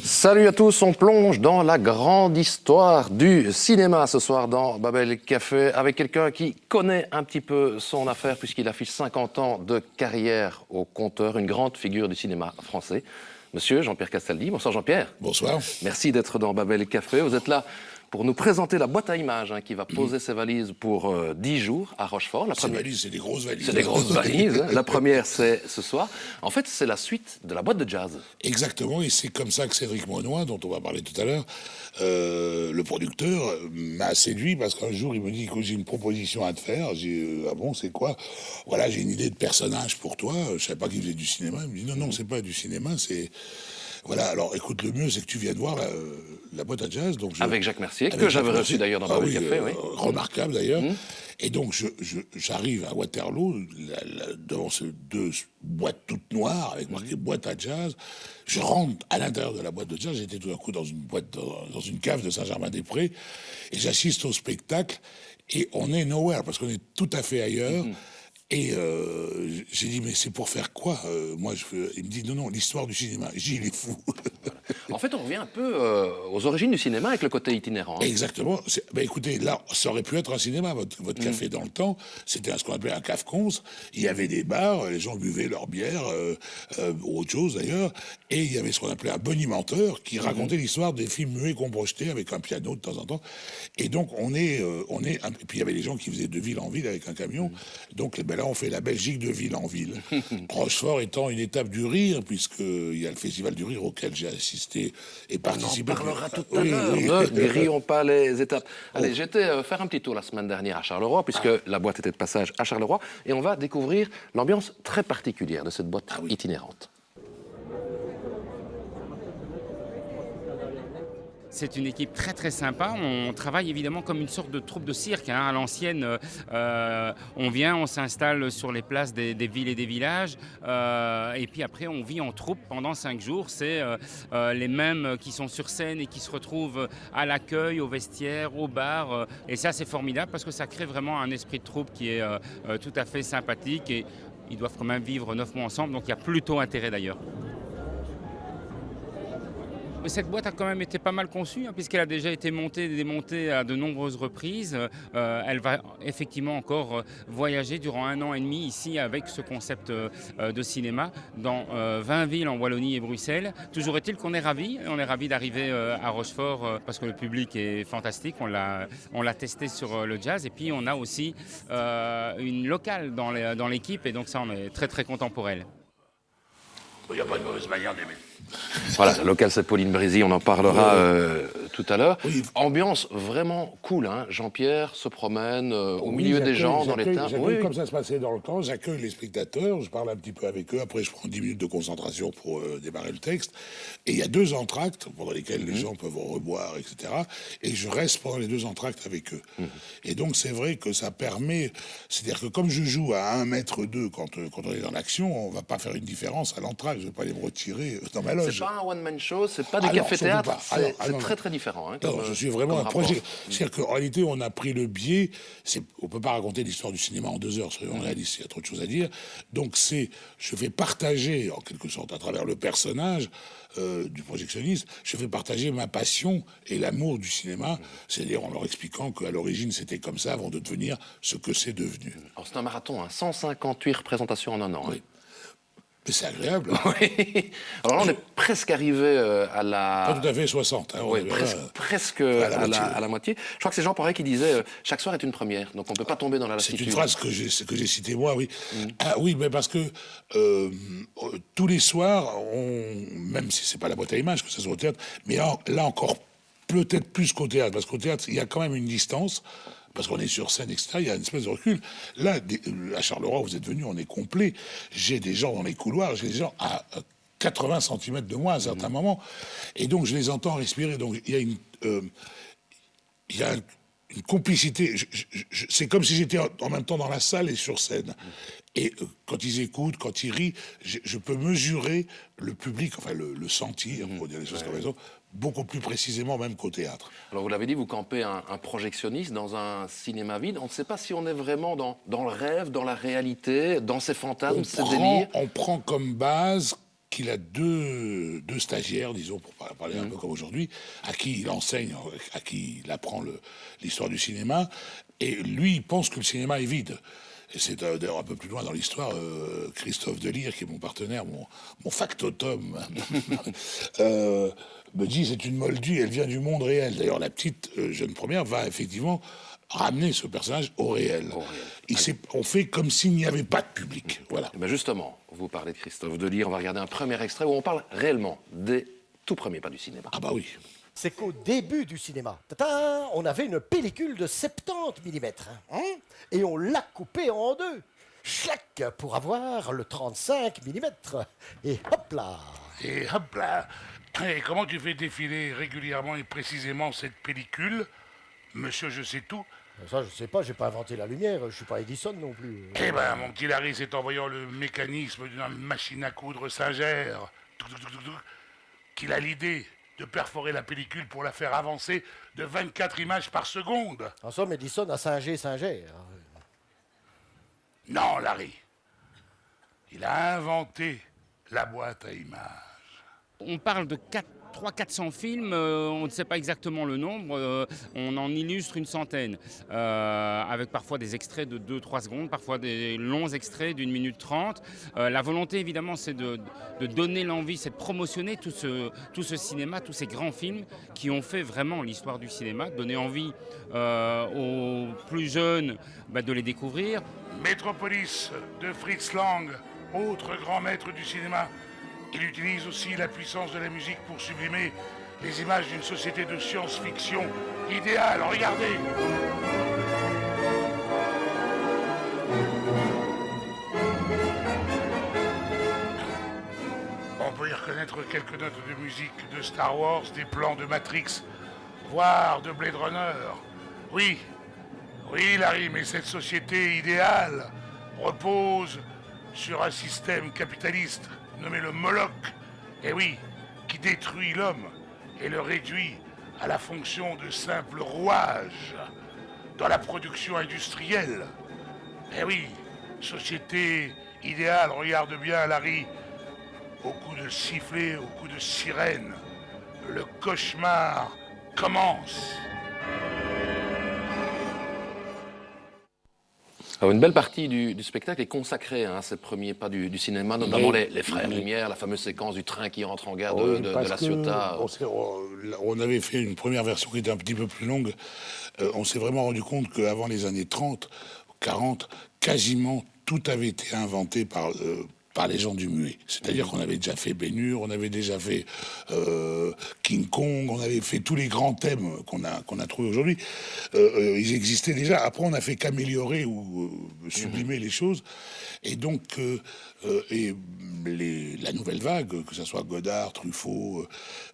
Salut à tous, on plonge dans la grande histoire du cinéma ce soir dans Babel Café avec quelqu'un qui connaît un petit peu son affaire puisqu'il affiche 50 ans de carrière au compteur, une grande figure du cinéma français. Monsieur Jean-Pierre Castaldi, bonsoir Jean-Pierre. Bonsoir. Merci d'être dans Babel Café. Vous êtes là pour nous présenter la boîte à images qui va poser ses valises pour 10 jours à Rochefort. Ces valises, c'est des grosses valises. C'est des grosses valises. La première, c'est ce soir. En fait, c'est la suite de la boîte de jazz. Exactement, et c'est comme ça que Cédric Monnoy, dont on va parler tout à l'heure, le producteur, m'a séduit parce qu'un jour, il me dit, écoute, j'ai une proposition à te faire. J'ai dit, ah bon, c'est quoi? Voilà, j'ai une idée de personnage pour toi. Je savais pas qu'il faisait du cinéma. Il me dit, non, c'est pas du cinéma, c'est... Voilà, alors écoute, le mieux, c'est que tu viennes voir la boîte à jazz. Donc avec Jacques Mercier, que j'avais reçu d'ailleurs dans Babel Café. Oui. Remarquable d'ailleurs. Et donc, j'arrive à Waterloo, devant ces deux boîtes toutes noires, avec marqué boîte à jazz. Je rentre à l'intérieur de la boîte de jazz. J'étais tout d'un coup dans une boîte, dans une cave de Saint-Germain-des-Prés. Et j'assiste au spectacle. Et on est nowhere, parce qu'on est tout à fait ailleurs. Et j'ai dit, mais c'est pour faire quoi? Il me dit, non, l'histoire du cinéma. J'ai dit, il est fou. En fait, on revient un peu aux origines du cinéma avec le côté itinérant. Exactement. Écoutez, là, ça aurait pu être un cinéma. Votre café dans le temps, c'était ce qu'on appelait un café-cons. Il y avait des bars, les gens buvaient leur bière, ou autre chose d'ailleurs. Et il y avait ce qu'on appelait un bonimenteur qui racontait l'histoire des films muets qu'on projetait avec un piano de temps en temps. Et donc, et puis il y avait les gens qui faisaient de ville en ville avec un camion. Donc, là, on fait la Belgique de ville en ville. Rochefort étant une étape du rire, puisqu'il y a le Festival du rire auquel j'ai assisté et participé. On en parlera tout à l'heure. Ne grillons pas les étapes. Allez, j'étais faire un petit tour la semaine dernière à Charleroi, puisque la boîte était de passage à Charleroi, et on va découvrir l'ambiance très particulière de cette boîte itinérante. C'est une équipe très très sympa. On travaille évidemment comme une sorte de troupe de cirque. À l'ancienne, on vient, on s'installe sur les places des villes et des villages. Et puis après, on vit en troupe pendant 5 jours. C'est les mêmes qui sont sur scène et qui se retrouvent à l'accueil, au vestiaire, au bar. Et ça, c'est formidable parce que ça crée vraiment un esprit de troupe qui est tout à fait sympathique. Et ils doivent quand même vivre 9 mois ensemble. Donc il y a plutôt intérêt d'ailleurs. Cette boîte a quand même été pas mal conçue, puisqu'elle a déjà été montée et démontée à de nombreuses reprises. Elle va effectivement encore voyager durant 1 an et demi ici avec ce concept de cinéma dans 20 villes en Wallonie et Bruxelles. Toujours est-il qu'on est ravis. On est ravis d'arriver à Rochefort parce que le public est fantastique. On l'a testé sur le jazz. Et puis on a aussi une locale dans l'équipe. Et donc ça, on est très très content pour elle. Il n'y a pas de mauvaise manière d'aimer. Voilà, la locale, c'est Pauline Brézy, on en parlera tout à l'heure. Oui. Ambiance vraiment cool, hein. Jean-Pierre se promène au milieu des gens, dans les tables. Comme ça se passait dans le temps, j'accueille les spectateurs, je parle un petit peu avec eux, après je prends 10 minutes de concentration pour démarrer le texte. Et il y a 2 entr'actes pendant lesquels les gens peuvent reboire, etc. Et je reste pendant les 2 entr'actes avec eux. Et donc c'est vrai que ça permet, c'est-à-dire que comme je joue à 1,2 mètre quand on est dans l'action, on va pas faire une différence à l'entr'acte, je vais pas aller me retirer dans ma loge. C'est pas un one-man show, c'est pas du café-théâtre, c'est très très différent. Hein, non, je suis vraiment un projet. C'est-à-dire qu'en réalité, on a pris le biais, on peut pas raconter l'histoire du cinéma en 2 heures, soyons réalistes, il y a trop de choses à dire. Donc je vais partager, en quelque sorte, à travers le personnage du projectionniste, je vais partager ma passion et l'amour du cinéma, c'est-à-dire en leur expliquant qu'à l'origine, c'était comme ça avant de devenir ce que c'est devenu. Alors c'est un marathon, 158 représentations en 1 an. Oui. Mais c'est agréable. Oui. Alors là, on est presque arrivé à la... Pas tout à fait 60. Hein, oui, presque à la moitié. Je crois que c'est Jean Poiret qui disait chaque soir est une première, donc on ne peut pas tomber dans la lassitude. C'est une phrase que j'ai citée moi, oui. Ah oui, mais parce que tous les soirs, même si c'est pas la boîte à images que ça soit au théâtre, mais là encore peut-être plus qu'au théâtre, parce qu'au théâtre, il y a quand même une distance. Parce qu'on est sur scène, etc., il y a une espèce de recul. Là, à Charleroi, vous êtes venus, on est complet. J'ai des gens dans les couloirs, j'ai des gens à 80 cm de moi à certains moments. Et donc, je les entends respirer. Donc, il y a une complicité. C'est comme si j'étais en même temps dans la salle et sur scène. Et quand ils écoutent, quand ils rient, je peux mesurer le public, enfin le sentir, pour dire les choses comme ça, beaucoup plus précisément même qu'au théâtre. Alors vous l'avez dit, vous campez un projectionniste dans un cinéma vide. On ne sait pas si on est vraiment dans le rêve, dans la réalité, dans ses fantasmes, ses délires. On prend comme base qu'il a deux stagiaires, disons, pour parler un peu comme aujourd'hui, à qui il enseigne, à qui il apprend l'histoire du cinéma, et lui, il pense que le cinéma est vide. Et c'est d'ailleurs un peu plus loin dans l'histoire, Christophe Delire, qui est mon partenaire, mon factotum, me dit c'est une moldue, elle vient du monde réel. D'ailleurs, la petite jeune première va effectivement ramener ce personnage au réel. On fait comme s'il n'y avait pas de public. Voilà. Mais justement, vous parlez de Christophe Delire, on va regarder un premier extrait où on parle réellement des tout premiers pas du cinéma. Ah bah oui. C'est qu'au début du cinéma, on avait une pellicule de 70 mm, hein, et on l'a coupée en deux, chlac, pour avoir le 35 mm. Et hop là. Et hop là. Et comment tu fais défiler régulièrement et précisément cette pellicule, monsieur je sais tout? Ça, je sais pas, j'ai pas inventé la lumière, je suis pas Edison non plus. Eh ben, mon petit Larry, c'est en voyant le mécanisme d'une machine à coudre Singer qu'il a l'idée de perforer la pellicule pour la faire avancer de 24 images par seconde. En somme, Edison a singé. Non, Larry. Il a inventé la boîte à images. On parle de 300-400 films, on ne sait pas exactement le nombre, on en illustre une centaine, avec parfois des extraits de 2-3 secondes, parfois des longs extraits d'1 minute 30. La volonté évidemment c'est de donner l'envie, c'est de promotionner tout ce cinéma, tous ces grands films qui ont fait vraiment l'histoire du cinéma, donner envie aux plus jeunes de les découvrir. Metropolis de Fritz Lang, autre grand maître du cinéma. Il utilise aussi la puissance de la musique pour sublimer les images d'une société de science-fiction idéale. Regardez! On peut y reconnaître quelques notes de musique de Star Wars, des plans de Matrix, voire de Blade Runner. Oui, Larry, mais cette société idéale repose sur un système capitaliste nommé le Moloch, et oui, qui détruit l'homme et le réduit à la fonction de simple rouage dans la production industrielle. Et oui, société idéale, regarde bien Larry, au coup de sifflet, au coup de sirène, le cauchemar commence. Alors, une belle partie du spectacle est consacrée à ces premiers pas du cinéma, notamment les frères Lumière, la fameuse séquence du train qui rentre en gare de La Ciotat. On avait fait une première version qui était un petit peu plus longue. On s'est vraiment rendu compte qu'avant les années 30, 40, quasiment tout avait été inventé par les gens du muet. C'est-à-dire qu'on avait déjà fait Ben-Hur, on avait déjà fait King Kong, on avait fait tous les grands thèmes qu'on a trouvés aujourd'hui. Ils existaient déjà. Après, on n'a fait qu'améliorer ou sublimer les choses. Et donc, la nouvelle vague, que ce soit Godard, Truffaut,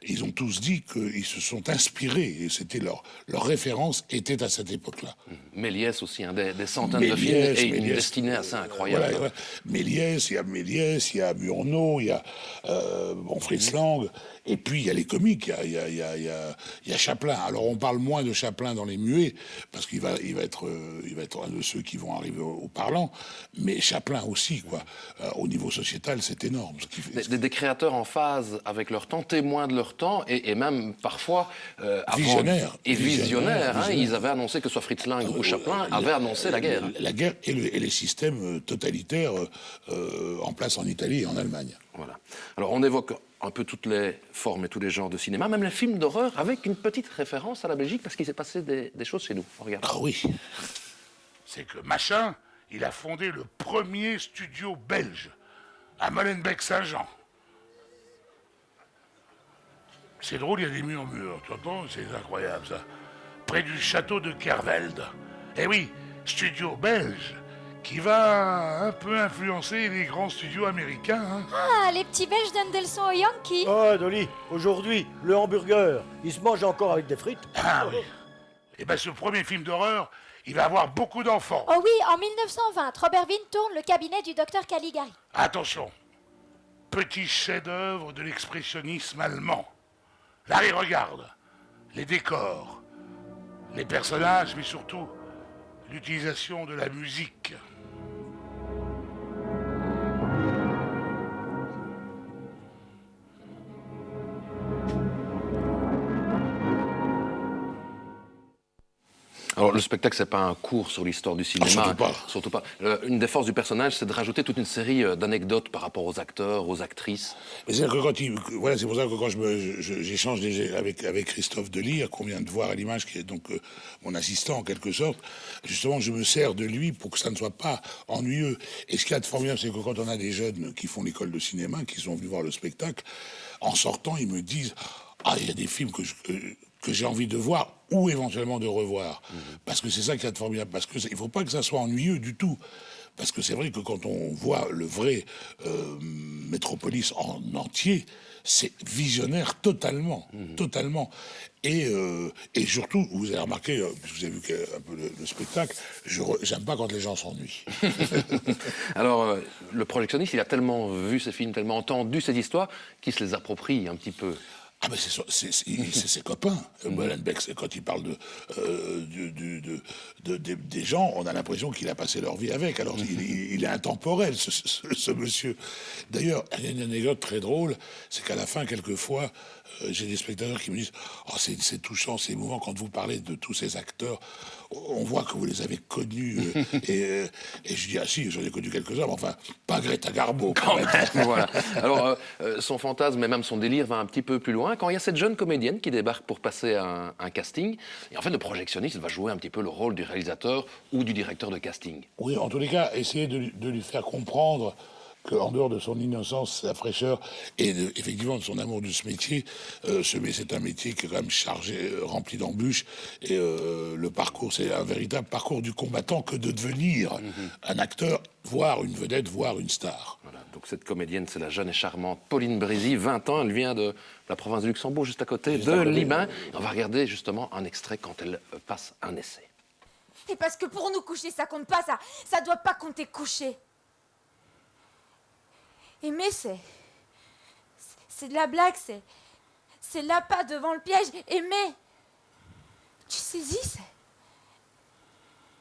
ils ont tous dit qu'ils se sont inspirés. Et c'était leur référence était à cette époque-là. Méliès aussi, des centaines de films et une destinée assez incroyable. Voilà. Méliès, il y a Murnau, il y a Fritz Lang, et puis il y a les comiques, il y a Chaplin. Alors on parle moins de Chaplin dans les muets, parce qu'il va être un de ceux qui vont arriver au parlant, mais Chaplin aussi, quoi. Au niveau sociétal, c'est énorme. Des créateurs en phase avec leur temps, témoins de leur temps, et même parfois visionnaires. Visionnaires. Ils avaient annoncé que ce soit Fritz Lang ou Chaplin avaient annoncé la guerre. La guerre et les systèmes totalitaires en place en Italie et en Allemagne. Voilà. Alors on évoque un peu toutes les formes et tous les genres de cinéma, même les films d'horreur, avec une petite référence à la Belgique, parce qu'il s'est passé des choses chez nous. Regarde. Ah oui. C'est que machin, il a fondé le premier studio belge à Molenbeek-Saint-Jean. C'est drôle, il y a des murmures, tu entends? C'est incroyable ça. Près du château de Kervelde. Eh oui, studio belge qui va un peu influencer les grands studios américains. Hein. Ah, les petits Belges donnent des leçons aux Yankees. Oh, Dolly, aujourd'hui, le hamburger, il se mange encore avec des frites. Ah oui. Eh ben, ce premier film d'horreur, il va avoir beaucoup d'enfants. Oh oui, en 1920, Robert Wiene tourne Le cabinet du docteur Caligari. Attention, petit chef-d'œuvre de l'expressionnisme allemand. Larry, regarde, les décors, les personnages, mais surtout l'utilisation de la musique. Alors, le spectacle, c'est pas un cours sur l'histoire du cinéma. surtout pas. Surtout pas. Une des forces du personnage, c'est de rajouter toute une série d'anecdotes par rapport aux acteurs, aux actrices. Mais c'est que voilà, c'est pour ça que quand j'échange avec Christophe Delisle, qu'on vient de voir à l'image, qui est donc mon assistant en quelque sorte, justement, je me sers de lui pour que ça ne soit pas ennuyeux. Et ce qu'il y a de formidable, c'est que quand on a des jeunes qui font l'école de cinéma, qui sont venus voir le spectacle, en sortant, ils me disent « Ah, il y a des films que j'ai envie de voir ou éventuellement de revoir. Parce que c'est ça qui est formidable. Parce qu'il ne faut pas que ça soit ennuyeux du tout. Parce que c'est vrai que quand on voit le vrai Métropolis en entier, c'est visionnaire totalement. Totalement. Et surtout, vous avez remarqué, puisque vous avez vu un peu le spectacle, j'aime pas quand les gens s'ennuient. Alors, le projectionniste, il a tellement vu ces films, tellement entendu ces histoires, qu'il se les approprie un petit peu. Ah ben c'est ses copains. Molenbeek, quand il parle des gens, on a l'impression qu'il a passé leur vie avec. Alors il est intemporel, ce monsieur. D'ailleurs, il y a une anecdote très drôle, c'est qu'à la fin, quelquefois, j'ai des spectateurs qui me disent « Oh, c'est touchant, c'est émouvant quand vous parlez de tous ces acteurs. On voit que vous les avez connus. » et je dis « Ah si, j'en ai connu quelques-uns, mais enfin, pas Greta Garbo. » quand même. Voilà. Alors, son fantasme et même son délire va un petit peu plus loin. Quand il y a cette jeune comédienne qui débarque pour passer un casting, et en fait, le projectionniste va jouer un petit peu le rôle du réalisateur ou du directeur de casting. Oui, en tous les cas, essayer de lui faire comprendre qu'en dehors de son innocence, sa fraîcheur et effectivement de son amour de ce métier, c'est un métier qui est quand même chargé, rempli d'embûches. Et le parcours, c'est un véritable parcours du combattant que de devenir un acteur, voire une vedette, voire une star. Voilà. Donc cette comédienne, c'est la jeune et charmante Pauline Brézy, 20 ans, elle vient de la province de Luxembourg, juste à côté de Libin. On va regarder justement un extrait quand elle passe un essai. Et parce que pour nous coucher, ça compte pas, ça doit pas compter coucher. Aimer, c'est de la blague, c'est l'appât devant le piège. Aimer, tu saisis,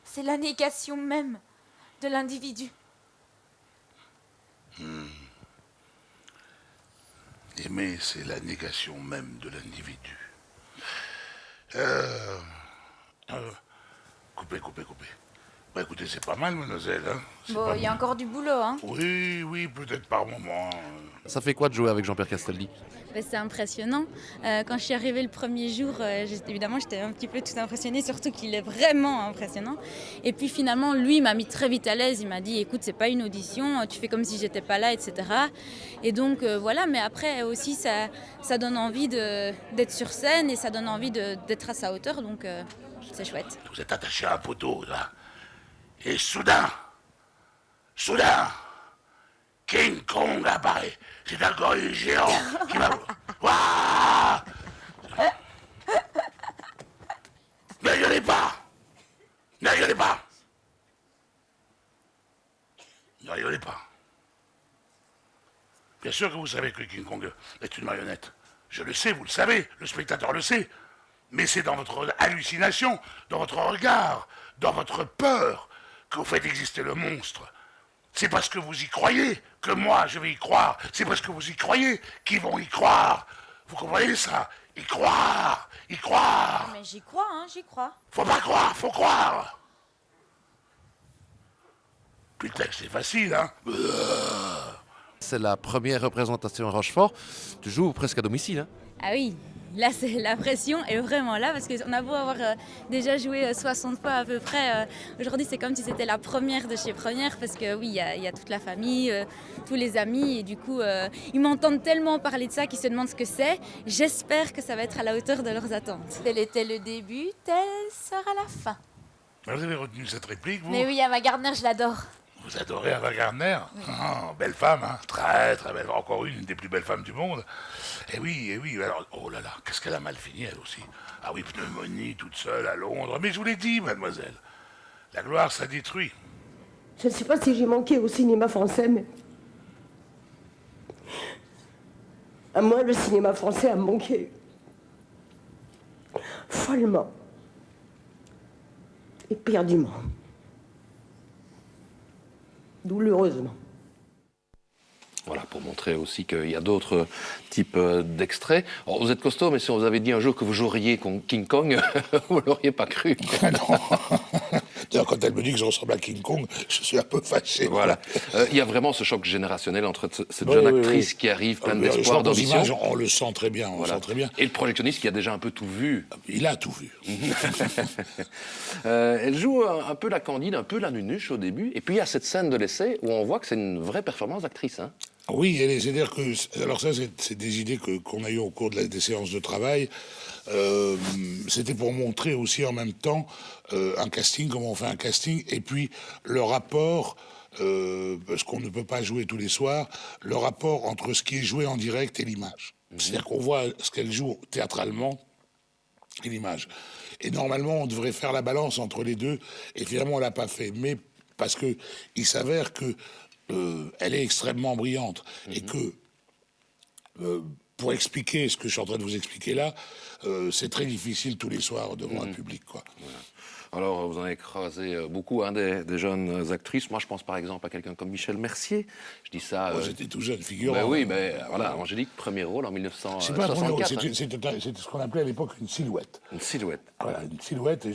c'est la négation même de l'individu. Aimer, c'est la négation même de l'individu. Coupez. Bah écoutez, c'est pas mal, mademoiselle. Hein, Bon, il y a encore du boulot, hein. Oui, peut-être par moment. Ça fait quoi de jouer avec Jean-Pierre Castaldi? C'est impressionnant. Quand je suis arrivée le premier jour, évidemment, j'étais un petit peu tout impressionnée, surtout qu'il est vraiment impressionnant. Et puis finalement, lui, il m'a mis très vite à l'aise. Il m'a dit, écoute, c'est pas une audition, tu fais comme si j'étais pas là, etc. Et donc, voilà, mais après aussi, ça donne envie d'être sur scène et ça donne envie d'être à sa hauteur, donc c'est chouette. Vous êtes attaché à un poteau, là. Et soudain, King Kong apparaît. C'est un gorille géant qui va... Waouh! Ne rigolez pas! Ne rigolez pas! Bien sûr que vous savez que King Kong est une marionnette. Je le sais, vous le savez, le spectateur le sait. Mais c'est dans votre hallucination, dans votre regard, dans votre peur que vous faites exister le monstre. C'est parce que vous y croyez que moi je vais y croire. C'est parce que vous y croyez qu'ils vont y croire. Vous comprenez ça? Y croire. Mais j'y crois, hein, j'y crois. Faut pas croire, faut croire. Puis le texte c'est facile, hein. C'est la première représentation à Rochefort. Tu joues presque à domicile, hein? Ah oui, là, la pression est vraiment là, parce qu'on a beau avoir déjà joué 60 fois à peu près. Aujourd'hui, c'est comme si c'était la première de chez Première, parce que oui, il y a toute la famille, tous les amis, et du coup, ils m'entendent tellement parler de ça qu'ils se demandent ce que c'est. J'espère que ça va être à la hauteur de leurs attentes. Tel était le début, tel sera la fin. Vous avez retenu cette réplique, vous? Mais oui, Ava Gardner, je l'adore. Vous adorez Ava Gardner? Oh, belle femme, hein. Très belle. Encore une des plus belles femmes du monde. Et oui. Alors, oh là là, qu'est-ce qu'elle a mal fini, elle aussi. Ah oui, pneumonie, toute seule à Londres. Mais je vous l'ai dit, mademoiselle. La gloire, ça détruit. Je ne sais pas si j'ai manqué au cinéma français, mais... À moi, le cinéma français a manqué. Follement. Éperdument. Douloureusement. Voilà, pour montrer aussi qu'il y a d'autres types d'extraits. Alors, vous êtes costaud, mais si on vous avait dit un jour que vous joueriez King Kong, vous ne l'auriez pas cru. Ah non. D'ailleurs, quand elle me dit que je ressemble à King Kong, je suis un peu fâché. Voilà. Il y a vraiment ce choc générationnel entre cette jeune actrice qui arrive pleine d'espoir, d'ambition. On le sent très bien, on le sent très bien. Et le projectionniste qui a déjà un peu tout vu. Il a tout vu. Elle joue un peu la Candide, un peu la Nunuche au début. Et puis il y a cette scène de l'essai où on voit que c'est une vraie performance d'actrice. Hein. Oui, c'est-à-dire que... Alors ça, c'est des idées qu'on a eues au cours des séances de travail. C'était pour montrer aussi en même temps un casting, comment on fait un casting, et puis le rapport, parce qu'on ne peut pas jouer tous les soirs, le rapport entre ce qui est joué en direct et l'image. C'est-à-dire qu'on voit ce qu'elle joue théâtralement et l'image. Et normalement, on devrait faire la balance entre les deux, et finalement, on l'a pas fait. Mais parce que il s'avère que elle est extrêmement brillante, et que pour expliquer ce que je suis en train de vous expliquer là, c'est très difficile tous les soirs devant un public, quoi. Voilà. Alors, vous en avez croisé beaucoup, hein, des jeunes actrices. Moi, je pense par exemple à quelqu'un comme Michel Mercier. Je dis ça... Moi, j'étais tout jeune, figurant. Ben oui, mais voilà, Angélique, premier rôle en 1964. C'est pas un premier rôle, c'était ce qu'on appelait à l'époque une silhouette. Une silhouette. Voilà, une silhouette, et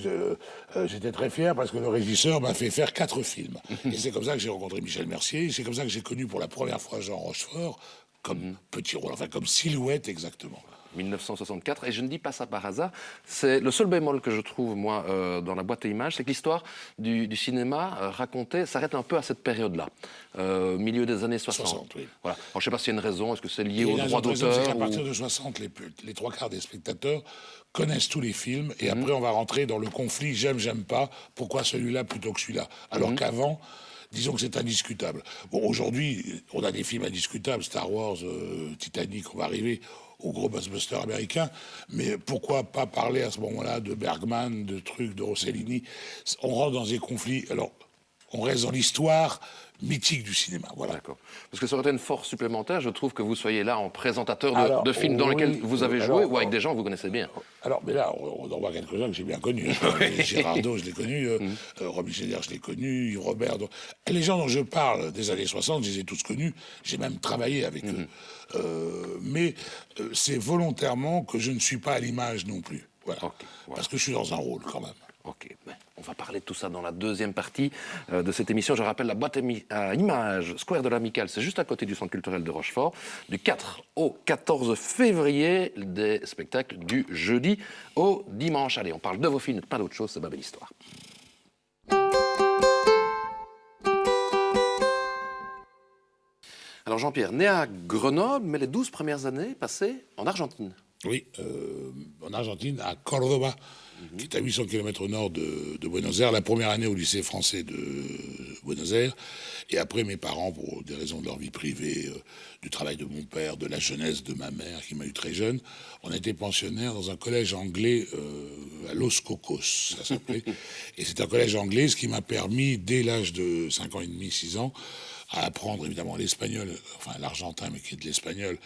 j'étais très fier parce que le régisseur m'a fait faire 4 films. Et c'est comme ça que j'ai rencontré Michel Mercier, c'est comme ça que j'ai connu pour la première fois Jean Rochefort, comme petit rôle, enfin comme silhouette exactement. 1964, et je ne dis pas ça par hasard, c'est le seul bémol que je trouve, moi, dans la boîte à images, c'est que l'histoire du cinéma racontée s'arrête un peu à cette période-là, milieu des années 60. Oui. Voilà. Alors, je ne sais pas s'il y a une raison, est-ce que c'est lié aux droits droits d'auteur À partir de 60, les 3/4 des spectateurs connaissent tous les films, et après on va rentrer dans le conflit j'aime pas, pourquoi celui-là plutôt que celui-là, alors qu'avant... Disons que c'est indiscutable. Bon, aujourd'hui, on a des films indiscutables, Star Wars, Titanic, on va arriver au gros blockbuster américain, mais pourquoi pas parler à ce moment-là de Bergman, de trucs, de Rossellini? On rentre dans des conflits, alors on reste dans l'histoire mythique du cinéma, voilà. D'accord. Parce que ça aurait été une force supplémentaire, je trouve, que vous soyez là en présentateur de films dans lesquels vous avez joué, ou avec des gens que vous connaissez bien. Alors, mais là, on en voit quelques-uns que j'ai bien connus. Gérardo, je l'ai connu, Romy Schneider, je l'ai connu, Yves Robert. Les gens dont je parle des années 60, je les ai tous connus, j'ai même travaillé avec eux. Mais c'est volontairement que je ne suis pas à l'image non plus. Voilà. Parce que je suis dans un rôle, quand même. Ok, ben, on va parler de tout ça dans la deuxième partie de cette émission. Je rappelle la boîte à images Square de l'Amicale, c'est juste à côté du Centre culturel de Rochefort, du 4 au 14 février, des spectacles du jeudi au dimanche. Allez, on parle de vos films, pas d'autre chose, c'est ma belle histoire. Alors Jean-Pierre, né à Grenoble, mais les 12 premières années passées en Argentine. Oui, en Argentine, à Córdoba, qui est à 800 km au nord de Buenos Aires, la première année au lycée français de Buenos Aires, et après mes parents, pour des raisons de leur vie privée, du travail de mon père, de la jeunesse de ma mère, qui m'a eu très jeune, on était pensionnaires dans un collège anglais à Los Cocos, ça s'appelait, et c'est un collège anglais, ce qui m'a permis, dès l'âge de 5 ans et demi, 6 ans, à apprendre évidemment l'espagnol, enfin l'argentin, mais qui est de l'espagnol,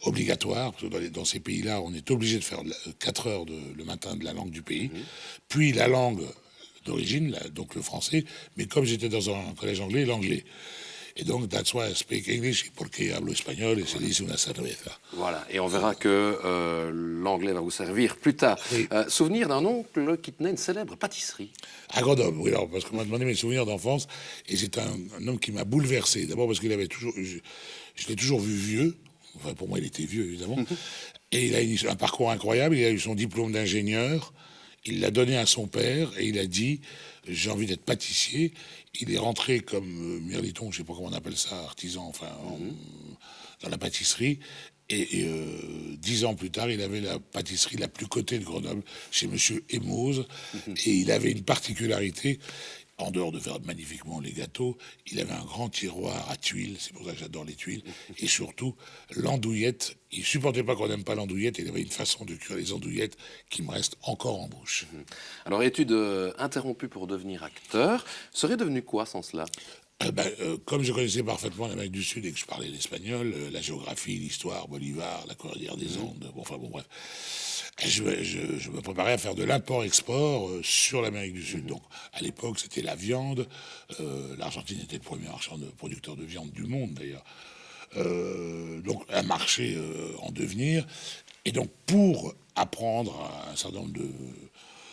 obligatoire, parce que dans ces pays-là, on est obligé de faire 4 heures le matin de la langue du pays, puis la langue d'origine, donc le français, mais comme j'étais dans un collège anglais, l'anglais. Et donc, that's why I speak English, porque hablo espagnol, et se dice una cerveza. Voilà, et on verra que l'anglais va vous servir plus tard. Oui. Souvenir d'un oncle qui tenait une célèbre pâtisserie. À Grenoble, oui, alors, parce qu'on m'a demandé mes souvenirs d'enfance, et c'est un homme qui m'a bouleversé. D'abord parce qu'il avait toujours... Je l'ai toujours vu vieux. Enfin, pour moi, il était vieux, évidemment. Et il a eu un parcours incroyable. Il a eu son diplôme d'ingénieur. Il l'a donné à son père et il a dit « J'ai envie d'être pâtissier ». Il est rentré comme mirliton, je ne sais pas comment on appelle ça, artisan, enfin, dans la pâtisserie. Et 10 ans plus tard, il avait la pâtisserie la plus cotée de Grenoble, chez Monsieur Emoz. Et il avait une particularité... En dehors de faire magnifiquement les gâteaux, il avait un grand tiroir à tuiles, c'est pour ça que j'adore les tuiles, et surtout l'andouillette. Il supportait pas qu'on n'aime pas l'andouillette, et il avait une façon de cuire les andouillettes qui me reste encore en bouche. Alors, études interrompues pour devenir acteur, serait devenu quoi sans cela? Comme je connaissais parfaitement l'Amérique du Sud et que je parlais l'espagnol, la géographie, l'histoire, Bolivar, la cordillère des Andes, bon bref. Je me préparais à faire de l'import-export sur l'Amérique du Sud. Donc, à l'époque, c'était la viande. L'Argentine était le premier producteur de viande du monde, d'ailleurs. Donc un marché en devenir. Et donc pour apprendre un certain nombre de...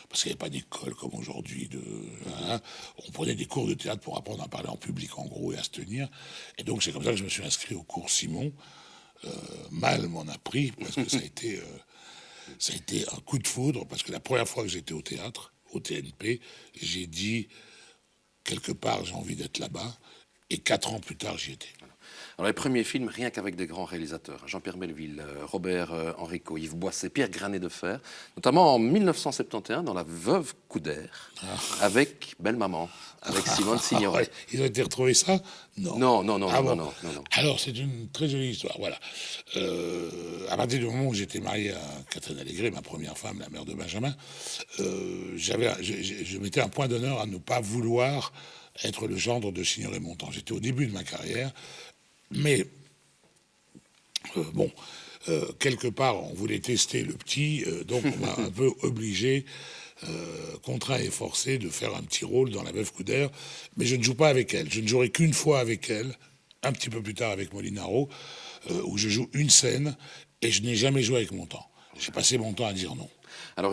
Parce qu'il n'y avait pas d'école comme aujourd'hui. On prenait des cours de théâtre pour apprendre à parler en public, en gros, et à se tenir. Et donc, c'est comme ça que je me suis inscrit au cours Simon. Mal m'en a pris, parce que ça a été un coup de foudre, parce que la première fois que j'étais au théâtre, au TNP, j'ai dit, quelque part, j'ai envie d'être là-bas. Et 4 ans plus tard, j'y étais. Alors, les premiers films, rien qu'avec des grands réalisateurs, Jean-Pierre Melville, Robert Enrico, Yves Boisset, Pierre Granet de Fer, notamment en 1971 dans La Veuve Coudert, avec Belle Maman, avec Simone Signoret. Ouais. Ils ont été retrouvés ça? Non. Non. Alors, c'est une très jolie histoire, voilà. À partir du moment où j'étais marié à Catherine Allégret, ma première femme, la mère de Benjamin, je mettais un point d'honneur à ne pas vouloir être le gendre de Signoret-Montand. J'étais au début de ma carrière, mais quelque part, on voulait tester le petit, donc on m'a un peu obligé, contraint et forcé, de faire un petit rôle dans La Veuve Coudert, mais je ne joue pas avec elle. Je ne jouerai qu'une fois avec elle, un petit peu plus tard avec Molinaro, où je joue une scène, et je n'ai jamais joué avec Montand. J'ai passé mon temps à dire non. Alors,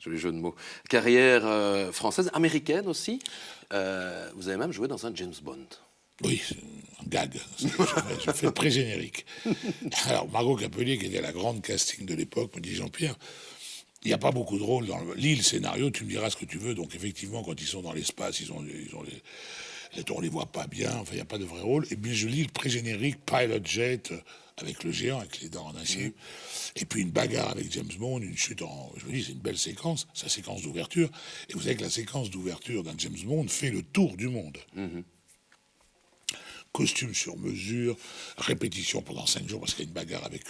joli jeu de mots. Carrière française, américaine aussi. Vous avez même joué dans un James Bond. Oui, c'est un gag. Je fais le pré-générique. Alors, Margot Capelier, qui était la grande casting de l'époque, me dit, Jean-Pierre, il n'y a pas beaucoup de rôles dans le scénario, tu me diras ce que tu veux. Donc, effectivement, quand ils sont dans l'espace, on les voit pas bien, enfin, il n'y a pas de vrai rôle. Et puis, je lis le pré-générique, Pilot Jet, avec le géant, avec les dents en acier. Et puis, une bagarre avec James Bond, une chute je me dis, c'est une belle séquence, sa séquence d'ouverture. Et vous savez que la séquence d'ouverture d'un James Bond fait le tour du monde. Costume sur mesure, répétition pendant 5 jours, parce qu'il y a une bagarre avec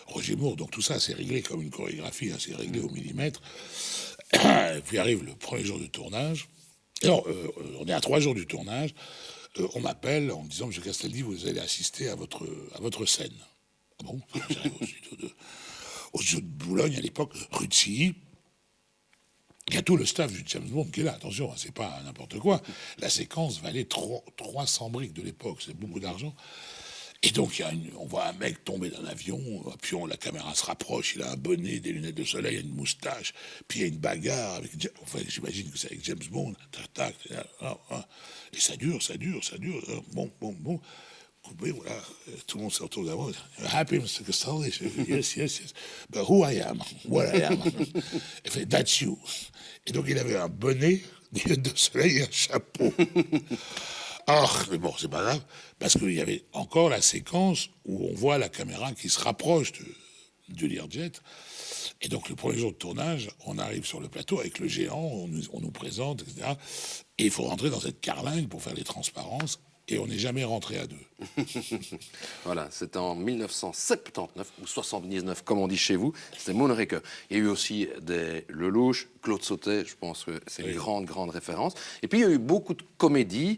Roger Moore. Donc tout ça, c'est réglé comme une chorégraphie, c'est réglé au millimètre. Et puis arrive le premier jour de tournage. Alors, on est à 3 jours du tournage. On m'appelle en me disant, M. Castaldi, vous allez assister à votre scène. Ah bon? J'arrive au studio de Boulogne, à l'époque, rue de Silly. Il y a tout le staff du James Bond qui est là. Attention, c'est pas n'importe quoi. La séquence valait 300 briques de l'époque. C'est beaucoup d'argent. Et donc, on voit un mec tomber d'un avion. Puis la caméra se rapproche. Il a un bonnet, des lunettes de soleil, une moustache. Puis il y a une bagarre avec... Enfin, j'imagine que c'est avec James Bond. Tac, et ça dure. Bon. Coupé, voilà. Tout le monde se retourne vers moi. Happy, Mr. Castaldi? Yes. But who I am, what I am. Il fait, that's you. Et donc, il avait un bonnet, des lunettes de soleil et un chapeau. Mais bon, c'est pas grave, parce qu'il y avait encore la séquence où on voit la caméra qui se rapproche du Learjet. Et donc, le premier jour de tournage, on arrive sur le plateau avec le géant, on nous présente, etc. Et il faut rentrer dans cette carlingue pour faire les transparences. Et on n'est jamais rentré à 2. Voilà, c'est en 1979 ou 79, comme on dit chez vous. C'était Moonraker. Il y a eu aussi des Lelouch, Claude Sautet, je pense que c'est une grande référence. Et puis il y a eu beaucoup de comédies,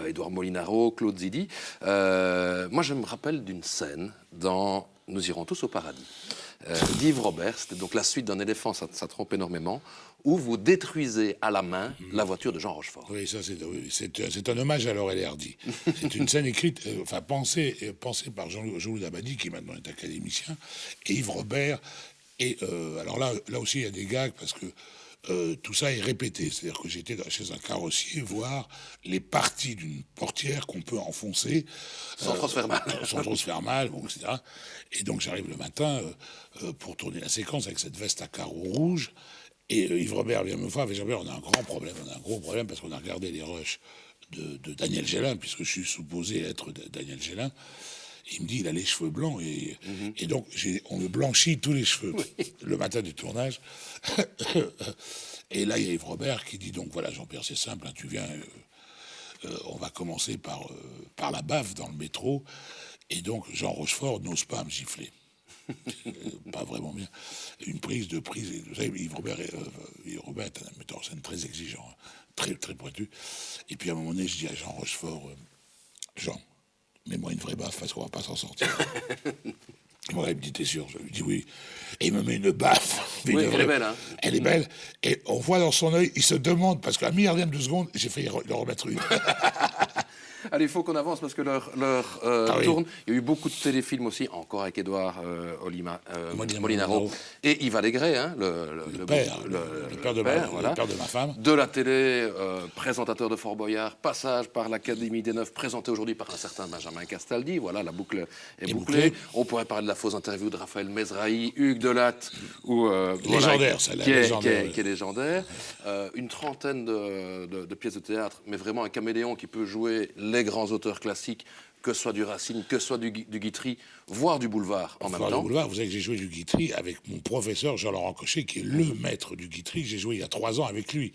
Édouard Molinaro, Claude Zidi. Moi, je me rappelle d'une scène dans Nous irons tous au paradis, d'Yves Robert. C'était donc la suite d'un éléphant, ça trompe énormément, où vous détruisez à la main la voiture de Jean Rochefort. Oui, ça c'est un hommage à Laurel et Hardy. C'est une scène écrite, pensée par Jean-Louis Dabadi, qui maintenant est académicien, et Yves Robert. Et alors là aussi, il y a des gags, parce que tout ça est répété. C'est-à-dire que j'étais chez un carrossier voir les parties d'une portière qu'on peut enfoncer. Sans trop se faire mal. Sans trop se faire mal, bon, etc. Et donc j'arrive le matin pour tourner la séquence avec cette veste à carreaux rouges. Et Yves Robert vient me voir, Yves Robert, on a un gros problème, parce qu'on a regardé les rushs de Daniel Gélin, puisque je suis supposé être Daniel Gélin. Et il me dit, il a les cheveux blancs, et donc on me blanchit tous les cheveux le matin du tournage. Et là, il y a Yves Robert qui dit, donc voilà, Jean-Pierre, c'est simple, hein, tu viens, on va commencer par la baffe dans le métro, et donc Jean Rochefort n'ose pas me gifler. Pas vraiment bien. Une prise. Vous savez, Yves Robert est un metteur en scène très exigeant, hein, très, très pointu. Et puis à un moment donné, je dis à Jean Rochefort, Jean, mets-moi une vraie baffe parce qu'on va pas s'en sortir. Il me dit, t'es sûr? Je lui dis oui. Et il me met une baffe. Oui, elle est belle, hein. Elle est belle. Et on voit dans son œil, il se demande, parce qu'à milliardième de seconde, j'ai failli le remettre une. Allez, il faut qu'on avance parce que l'heure tourne. Il y a eu beaucoup de téléfilms aussi, encore avec Édouard Molinaro et Yves Allégret, hein, le père de ma femme. De la télé, présentateur de Fort Boyard, passage par l'Académie des Neufs, présenté aujourd'hui par un certain Benjamin Castaldi. Voilà, la boucle est bouclée. On pourrait parler de la fausse interview de Raphaël Mesrahi, Hugues Delatte, légendaire, qui est légendaire. Une trentaine de pièces de théâtre, mais vraiment un caméléon qui peut jouer les grands auteurs classiques, que ce soit du Racine, que ce soit du Guitry, voire du Boulevard en même temps. Boulevard, vous savez que j'ai joué du Guitry avec mon professeur Jean-Laurent Cochet, qui est le maître du Guitry. J'ai joué il y a 3 ans avec lui.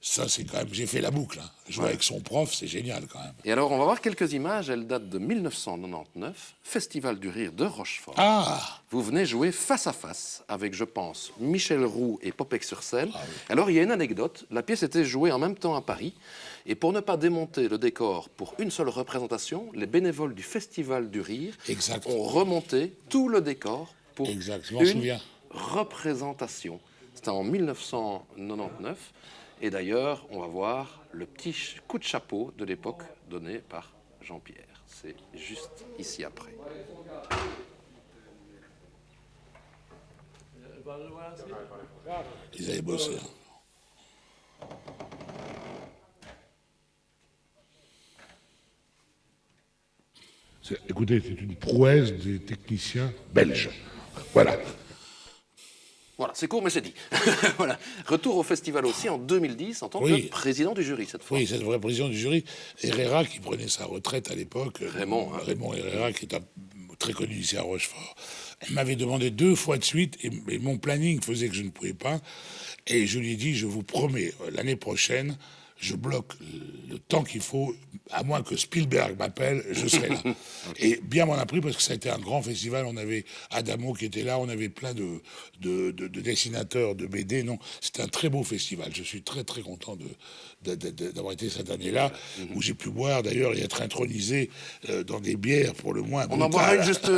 Ça, c'est quand même... J'ai fait la boucle. Hein. Jouer avec son prof, c'est génial quand même. Et alors, on va voir quelques images. Elles datent de 1999, Festival du Rire de Rochefort. Ah! Vous venez jouer face à face avec, je pense, Michel Roux et Popek-sur-Selle. Ah, oui. Alors, il y a une anecdote. La pièce était jouée en même temps à Paris. Et pour ne pas démonter le décor pour une seule représentation, les bénévoles du Festival du Rire ont remonté tout le décor pour une représentation. C'était en 1999. Et d'ailleurs, on va voir le petit coup de chapeau de l'époque donné par Jean-Pierre. C'est juste ici après. Ils avaient bossé. Écoutez, c'est une prouesse des techniciens belges. Voilà. Voilà, c'est court, mais c'est dit. Voilà. Retour au festival aussi en 2010 en tant que président du jury, cette fois. Oui, c'est le vrai président du jury. Herrera, qui prenait sa retraite à l'époque. Raymond Herrera, qui est très connu ici à Rochefort. Il m'avait demandé 2 fois de suite, et mon planning faisait que je ne pouvais pas. Et je lui ai dit, je vous promets, l'année prochaine, je bloque le temps qu'il faut, à moins que Spielberg m'appelle, je serai là. Et bien m'en a pris parce que ça a été un grand festival. On avait Adamo qui était là, on avait plein de dessinateurs, de BD. Non, c'était un très beau festival. Je suis très très content d'avoir été cette année-là, où j'ai pu boire d'ailleurs et être intronisé dans des bières pour le moins. On en boira juste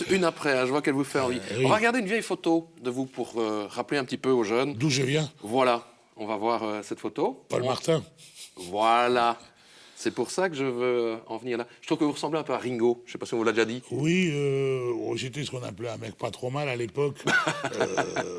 une après, hein. Je vois qu'elle vous fait envie. On va regarder une vieille photo de vous pour rappeler un petit peu aux jeunes. D'où je viens. Voilà. On va voir cette photo. Paul Martin. Voilà. C'est pour ça que je veux en venir là. Je trouve que vous ressemblez un peu à Ringo. Je ne sais pas si on vous l'a déjà dit. Oui, j'étais ce qu'on appelait un mec pas trop mal à l'époque.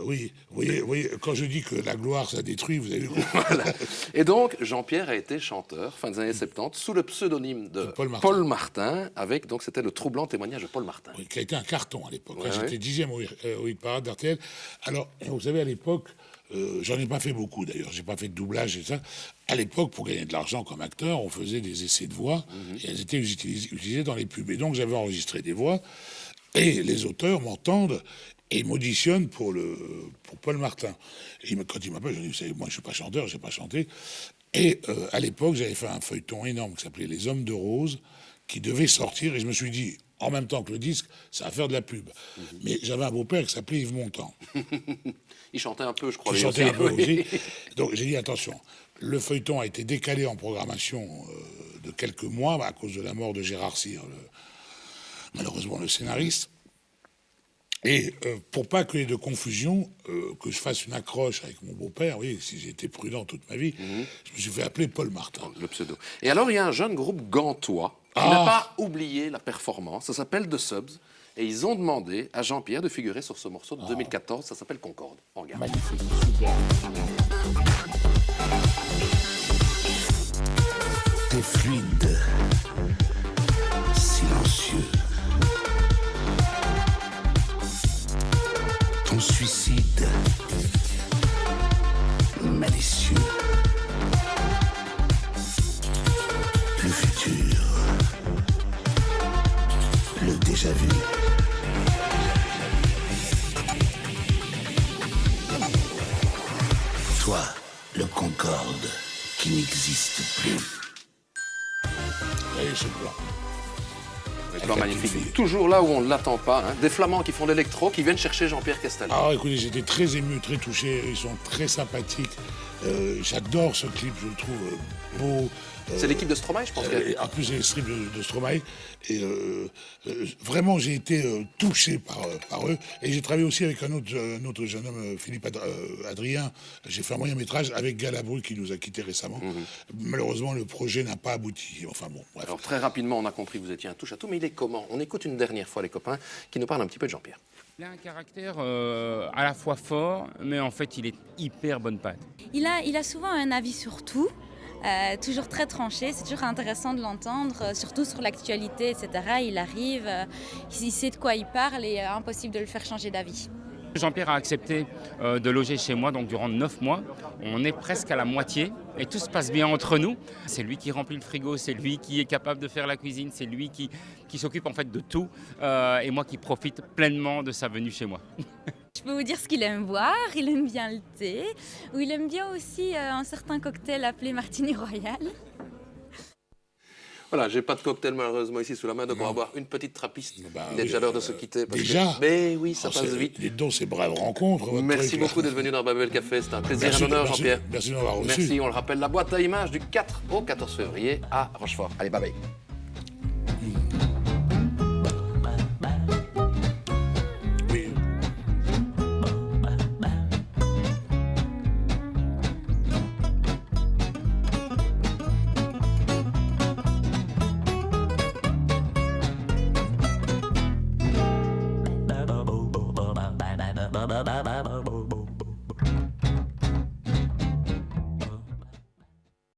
Oui, vous voyez, quand je dis que la gloire, ça détruit, vous avez vu. Voilà. Et donc, Jean-Pierre a été chanteur, fin des années 70, sous le pseudonyme de Paul Martin, avec, donc, c'était le troublant témoignage de Paul Martin. Oui, qui a été un carton à l'époque. J'étais 10e au hit parade d'RTL. Alors, vous savez, à l'époque, j'en ai pas fait beaucoup d'ailleurs, j'ai pas fait de doublage et ça. À l'époque, pour gagner de l'argent comme acteur, on faisait des essais de voix et elles étaient utilisées dans les pubs. Et donc j'avais enregistré des voix et les auteurs m'entendent et m'auditionnent pour Paul Martin. Et quand il m'appelle, je dis, vous savez, moi je suis pas chanteur, j'ai pas chanté. Et à l'époque, j'avais fait un feuilleton énorme qui s'appelait Les Hommes de Rose, qui devait sortir et je me suis dit, en même temps que le disque, ça va faire de la pub. Mais j'avais un beau-père qui s'appelait Yves Montand. Il chantait un peu, je crois. Il chantait un peu aussi. Donc j'ai dit, attention, le feuilleton a été décalé en programmation de quelques mois à cause de la mort de Gérard Cyr, malheureusement le scénariste. Et pour pas qu'il y ait de confusion, que je fasse une accroche avec mon beau-père, oui, si j'ai été prudent toute ma vie, je me suis fait appeler Paul Martin. Le pseudo. Et alors, il y a un jeune groupe gantois qui n'a pas oublié la performance. Ça s'appelle The Subs. Et ils ont demandé à Jean-Pierre de figurer sur ce morceau de 2014. Ça s'appelle Concorde. On regarde. Magnifique. T'es fluide, silencieux. Ton suicide, malicieux. Le futur, le déjà-vu. Toi, le Concorde, qui n'existe plus. Et ce plan. Un plan magnifique. Toujours là où on ne l'attend pas. Hein. Des Flamands qui font l'électro, qui viennent chercher Jean-Pierre Castaldi. Ah, écoutez, j'étais très ému, très touché. Ils sont très sympathiques. J'adore ce clip, je le trouve beau. C'est l'équipe de Stromae, je pense. En plus, j'ai les strips de Stromae. Et vraiment, j'ai été touché par eux. Et j'ai travaillé aussi avec un autre jeune homme, Philippe Adrien. J'ai fait un moyen métrage avec Galabru qui nous a quittés récemment. Malheureusement, le projet n'a pas abouti. Enfin bon, bref. Alors très rapidement, on a compris que vous étiez un touche-à-tout, mais il est comment? On écoute une dernière fois les copains qui nous parlent un petit peu de Jean-Pierre. Il a un caractère à la fois fort, mais en fait, il est hyper bonne patte. Il a souvent un avis sur tout. Toujours très tranché, c'est toujours intéressant de l'entendre, surtout sur l'actualité, etc. Il arrive, il sait de quoi il parle et impossible de le faire changer d'avis. Jean-Pierre a accepté de loger chez moi donc durant 9 mois. On est presque à la moitié et tout se passe bien entre nous. C'est lui qui remplit le frigo, c'est lui qui est capable de faire la cuisine, c'est lui qui s'occupe en fait de tout et moi qui profite pleinement de sa venue chez moi. Je peux vous dire ce qu'il aime boire, il aime bien le thé, ou il aime bien aussi un certain cocktail appelé Martini Royal. Voilà, j'ai pas de cocktail malheureusement ici sous la main, donc on va boire une petite trappiste. Il est oui, déjà l'heure de se quitter. Déjà Mais oui, ça passe vite. Les dons, c'est brave rencontre. Merci beaucoup d'être venu dans Babel Café, c'est un plaisir et un honneur, Jean-Pierre. Merci de m'avoir reçu. Merci, on le rappelle, la boîte à images du 4 au 14 février à Rochefort. Allez, bye bye. Ba ba ba ba ba ba ba ba ba ba ba.